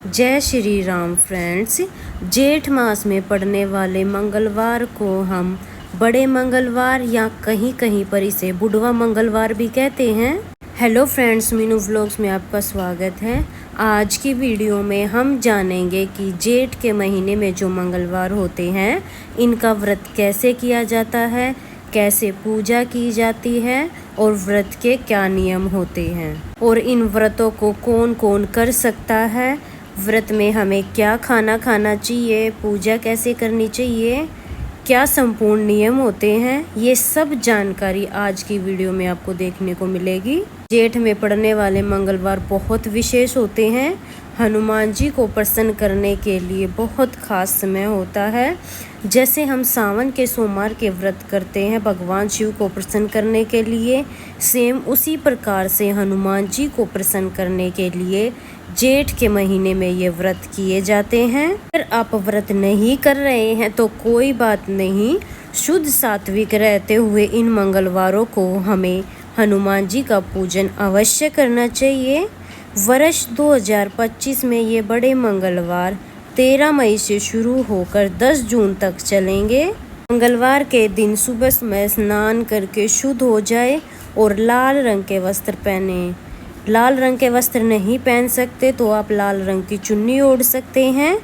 जय श्री राम फ्रेंड्स। जेठ मास में पड़ने वाले मंगलवार को हम बड़े मंगलवार या कहीं कहीं पर इसे बुढ़वा मंगलवार भी कहते हैं। हेलो फ्रेंड्स, मीनू व्लॉग्स में आपका स्वागत है। आज की वीडियो में हम जानेंगे कि जेठ के महीने में जो मंगलवार होते हैं इनका व्रत कैसे किया जाता है, कैसे पूजा की जाती है और व्रत के क्या नियम होते हैं और इन व्रतों को कौन कौन कर सकता है, व्रत में हमें क्या खाना खाना चाहिए, पूजा कैसे करनी चाहिए, क्या संपूर्ण नियम होते हैं, ये सब जानकारी आज की वीडियो में आपको देखने को मिलेगी। जेठ में पड़ने वाले मंगलवार बहुत विशेष होते हैं। हनुमान जी को प्रसन्न करने के लिए बहुत खास समय होता है। जैसे हम सावन के सोमवार के व्रत करते हैं भगवान शिव को प्रसन्न करने के लिए, सेम उसी प्रकार से हनुमान जी को प्रसन्न करने के लिए जेठ के महीने में ये व्रत किए जाते हैं। अगर आप व्रत नहीं कर रहे हैं तो कोई बात नहीं, शुद्ध सात्विक रहते हुए इन मंगलवारों को हमें हनुमान जी का पूजन अवश्य करना चाहिए। वर्ष 2025 में ये बड़े मंगलवार 13 मई से शुरू होकर 10 जून तक चलेंगे। मंगलवार के दिन सुबह समय स्नान करके शुद्ध हो जाए और लाल रंग के वस्त्र पहने। लाल रंग के वस्त्र नहीं पहन सकते तो आप लाल रंग की चुन्नी ओढ़ सकते हैं।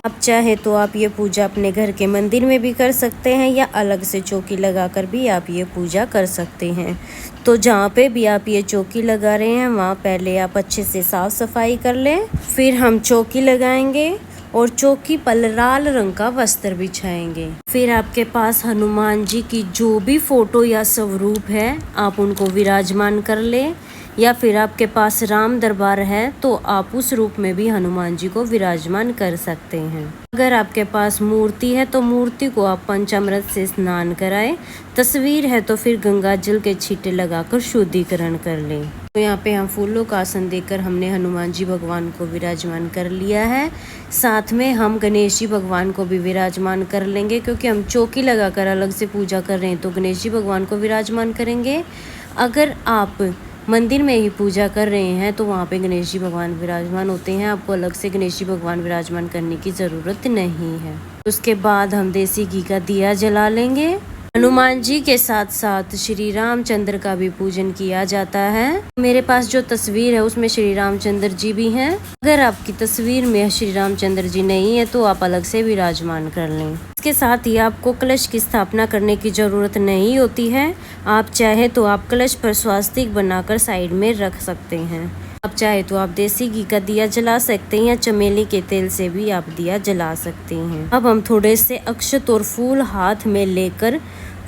आप चाहे तो आप ये पूजा अपने घर के मंदिर में भी कर सकते हैं या अलग से चौकी लगाकर भी आप ये पूजा कर सकते हैं। तो जहाँ पे भी आप ये चौकी लगा रहे हैं वहाँ पहले आप अच्छे से साफ सफाई कर लें। फिर हम चौकी लगाएंगे और चौकी पर लाल रंग का वस्त्र बिछाएंगे। फिर आपके पास हनुमान जी की जो भी फोटो या स्वरूप है आप उनको विराजमान कर लें, या फिर आपके पास राम दरबार है तो आप उस रूप में भी हनुमान जी को विराजमान कर सकते हैं। अगर आपके पास मूर्ति है तो मूर्ति को आप पंचामृत से स्नान कराएं। तस्वीर है तो फिर गंगा जल के छींटे लगाकर शुद्धिकरण कर लें। तो यहाँ पे हम फूलों का आसन देकर हमने हनुमान जी भगवान को विराजमान कर लिया है। साथ में हम गणेश जी भगवान को भी विराजमान कर लेंगे, क्योंकि हम चौकी लगाकर अलग से पूजा कर रहे हैं तो गणेश जी भगवान को विराजमान करेंगे। अगर आप मंदिर में ही पूजा कर रहे हैं तो वहाँ पे गणेश जी भगवान विराजमान होते हैं, आपको अलग से गणेश जी भगवान विराजमान करने की ज़रूरत नहीं है। उसके बाद हम देसी घी का दिया जला लेंगे। हनुमान जी के साथ साथ श्री रामचंद्र का भी पूजन किया जाता है। मेरे पास जो तस्वीर है उसमें श्री रामचंद्र जी भी हैं। अगर आपकी तस्वीर में श्री रामचंद्र जी नहीं है तो आप अलग से विराजमान कर लें। इसके साथ ही आपको कलश की स्थापना करने की जरूरत नहीं होती है। आप चाहे तो आप कलश पर स्वास्तिक बनाकर साइड में रख सकते हैं। आप चाहे तो आप देसी घी का दिया जला सकते हैं या चमेली के तेल से भी आप दिया जला सकते हैं। अब हम थोड़े से अक्षत और फूल हाथ में लेकर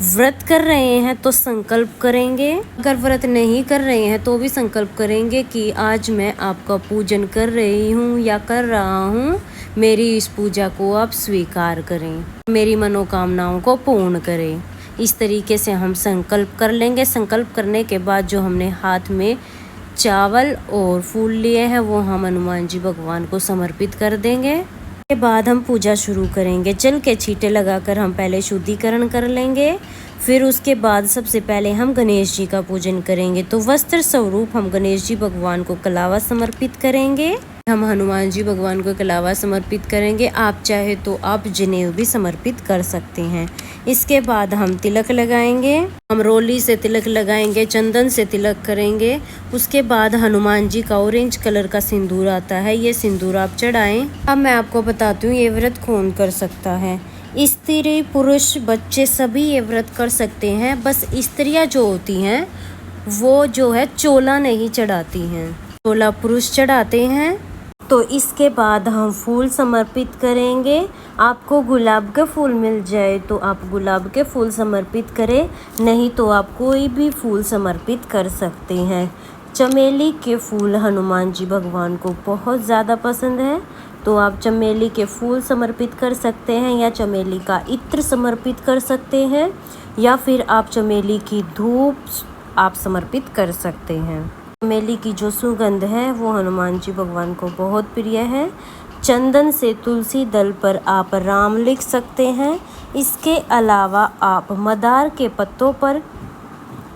व्रत कर रहे हैं तो संकल्प करेंगे। अगर व्रत नहीं कर रहे हैं तो भी संकल्प करेंगे कि आज मैं आपका पूजन कर रही हूँ या कर रहा हूँ, मेरी इस पूजा को आप स्वीकार करें, मेरी मनोकामनाओं को पूर्ण करें। इस तरीके से हम संकल्प कर लेंगे। संकल्प करने के बाद जो हमने हाथ में चावल और फूल लिए हैं वो हम हनुमान जी भगवान को समर्पित कर देंगे। के बाद हम पूजा शुरू करेंगे। जल के छींटे लगाकर हम पहले शुद्धिकरण कर लेंगे। फिर उसके बाद सबसे पहले हम गणेश जी का पूजन करेंगे। तो वस्त्र स्वरूप हम गणेश जी भगवान को कलावा समर्पित करेंगे। हम हनुमान जी भगवान को कलावा समर्पित करेंगे। आप चाहे तो आप जनेऊ भी समर्पित कर सकते हैं। इसके बाद हम तिलक लगाएंगे। हम रोली से तिलक लगाएंगे, चंदन से तिलक करेंगे। उसके बाद हनुमान जी का ऑरेंज कलर का सिंदूर आता है, ये सिंदूर आप चढ़ाएं। अब मैं आपको बताती हूँ ये व्रत कौन कर सकता है। स्त्री पुरुष बच्चे सभी ये व्रत कर सकते हैं। बस स्त्रियाँ जो होती हैं वो जो है चोला नहीं चढ़ाती हैं, चोला पुरुष चढ़ाते हैं। तो इसके बाद हम फूल समर्पित करेंगे। आपको गुलाब के फूल मिल जाए तो आप गुलाब के फूल समर्पित करें, नहीं तो आप कोई भी फूल समर्पित कर सकते हैं। चमेली के फूल हनुमान जी भगवान को बहुत ज़्यादा पसंद है तो आप चमेली के फूल समर्पित कर सकते हैं या चमेली का इत्र समर्पित कर सकते हैं, या फिर आप चमेली की धूप आप समर्पित कर सकते हैं। चमेली की जो सुगंध है वो हनुमान जी भगवान को बहुत प्रिय है। चंदन से तुलसी दल पर आप राम लिख सकते हैं। इसके अलावा आप मदार के पत्तों पर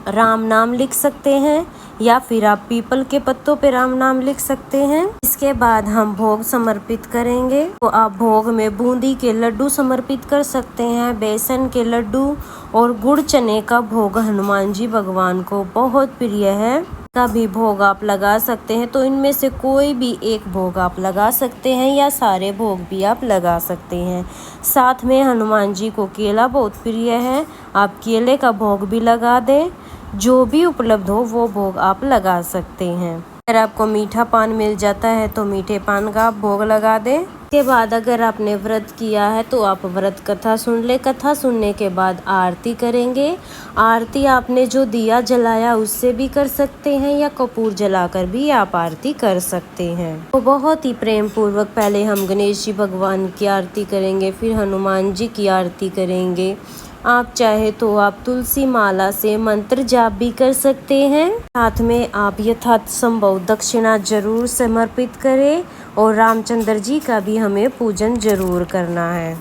राम नाम लिख सकते हैं, या फिर आप पीपल के पत्तों पे राम नाम लिख सकते हैं। इसके बाद हम भोग समर्पित करेंगे। तो आप भोग में बूंदी के लड्डू समर्पित कर सकते हैं, बेसन के लड्डू और गुड़ चने का भोग हनुमान जी भगवान को बहुत प्रिय है का भी भोग आप लगा सकते हैं। तो इनमें से कोई भी एक भोग आप लगा सकते हैं या सारे भोग भी आप लगा सकते हैं। साथ में हनुमान जी को केला बहुत प्रिय है, आप केले का भोग भी लगा दें। जो भी उपलब्ध हो वो भोग आप लगा सकते हैं। अगर आपको मीठा पान मिल जाता है तो मीठे पान का आप भोग लगा दें। इसके बाद अगर आपने व्रत किया है तो आप व्रत कथा सुन ले। कथा सुनने के बाद आरती करेंगे। आरती आपने जो दिया जलाया उससे भी कर सकते हैं या कपूर जलाकर भी आप आरती कर सकते हैं। तो बहुत ही प्रेम पूर्वक पहले हम गणेश जी भगवान की आरती करेंगे, फिर हनुमान जी की आरती करेंगे। आप चाहे तो आप तुलसी माला से मंत्र जाप भी कर सकते हैं। साथ में आप यथासंभव दक्षिणा जरूर समर्पित करें और रामचंद्र जी का भी हमें पूजन जरूर करना है।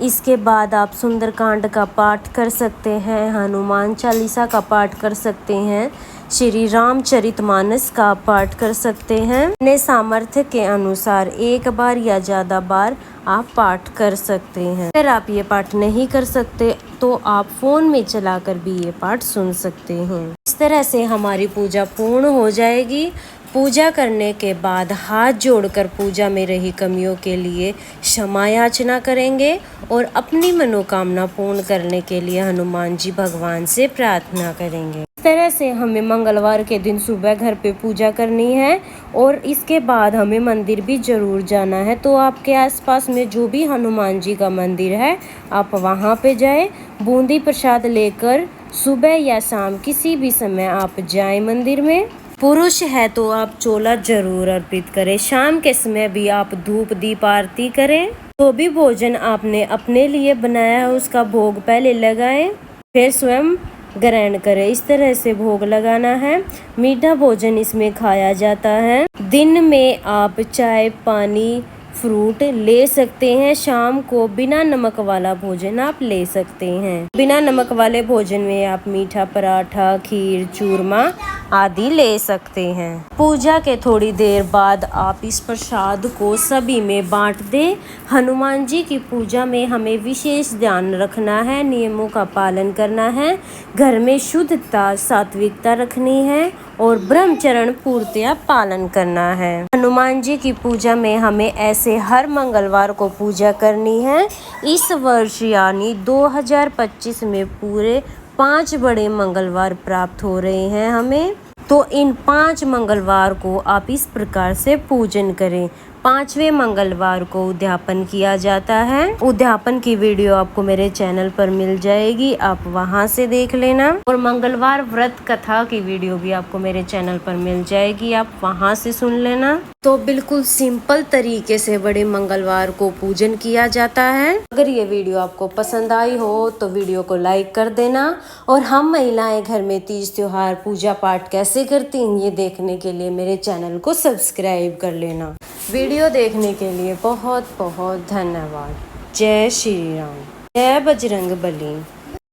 इसके बाद आप सुंदरकांड का पाठ कर सकते हैं, हनुमान चालीसा का पाठ कर सकते हैं, श्री रामचरितमानस का पाठ कर सकते हैं। अपने सामर्थ्य के अनुसार एक बार या ज़्यादा बार आप पाठ कर सकते हैं। अगर आप ये पाठ नहीं कर सकते तो आप फ़ोन में चलाकर भी ये पाठ सुन सकते हैं। इस तरह से हमारी पूजा पूर्ण हो जाएगी। पूजा करने के बाद हाथ जोड़कर पूजा में रही कमियों के लिए क्षमा याचना करेंगे और अपनी मनोकामना पूर्ण करने के लिए हनुमान जी भगवान से प्रार्थना करेंगे। इस तरह से हमें मंगलवार के दिन सुबह घर पे पूजा करनी है और इसके बाद हमें मंदिर भी जरूर जाना है। तो आपके आसपास में जो भी हनुमान जी का मंदिर है आप वहाँ पे जाएं। बूंदी प्रसाद लेकर सुबह या शाम किसी भी समय आप जाएं मंदिर में। पुरुष है तो आप चोला जरूर अर्पित करें। शाम के समय भी आप धूप दीप आरती करें। जो भी भोजन आपने अपने लिए बनाया है उसका भोग पहले लगाएं, फिर स्वयं ग्रहण करें। इस तरह से भोग लगाना है। मीठा भोजन इसमें खाया जाता है। दिन में आप चाय पानी फ्रूट ले सकते हैं। शाम को बिना नमक वाला भोजन आप ले सकते हैं। बिना नमक वाले भोजन में आप मीठा पराठा, खीर, चूरमा आदि ले सकते हैं। पूजा के थोड़ी देर बाद आप इस प्रसाद को सभी में बांट दें। हनुमान जी की पूजा में हमें विशेष ध्यान रखना है, नियमों का पालन करना है, घर में शुद्धता सात्विकता रखनी है और ब्रह्मचर्य पूर्णतया पालन करना है। हनुमान जी की पूजा में हमें ऐसे हर मंगलवार को पूजा करनी है। इस वर्ष यानी 2025 में पूरे 5 बड़े मंगलवार प्राप्त हो रहे हैं हमें। तो इन 5 मंगलवार को आप इस प्रकार से पूजन करें। 5वें मंगलवार को उद्यापन किया जाता है। उद्यापन की वीडियो आपको मेरे चैनल पर मिल जाएगी, आप वहां से देख लेना। और मंगलवार व्रत कथा की वीडियो भी आपको मेरे चैनल पर मिल जाएगी, आप वहां से सुन लेना। तो बिल्कुल सिंपल तरीके से बड़े मंगलवार को पूजन किया जाता है। अगर ये वीडियो आपको पसंद आई हो तो वीडियो को लाइक कर देना। और हम महिलाएं घर में तीज त्योहार पूजा पाठ कैसे करती हैं ये देखने के लिए मेरे चैनल को सब्सक्राइब कर लेना। वीडियो देखने के लिए बहुत बहुत धन्यवाद। जय श्री राम, जय बजरंग बली।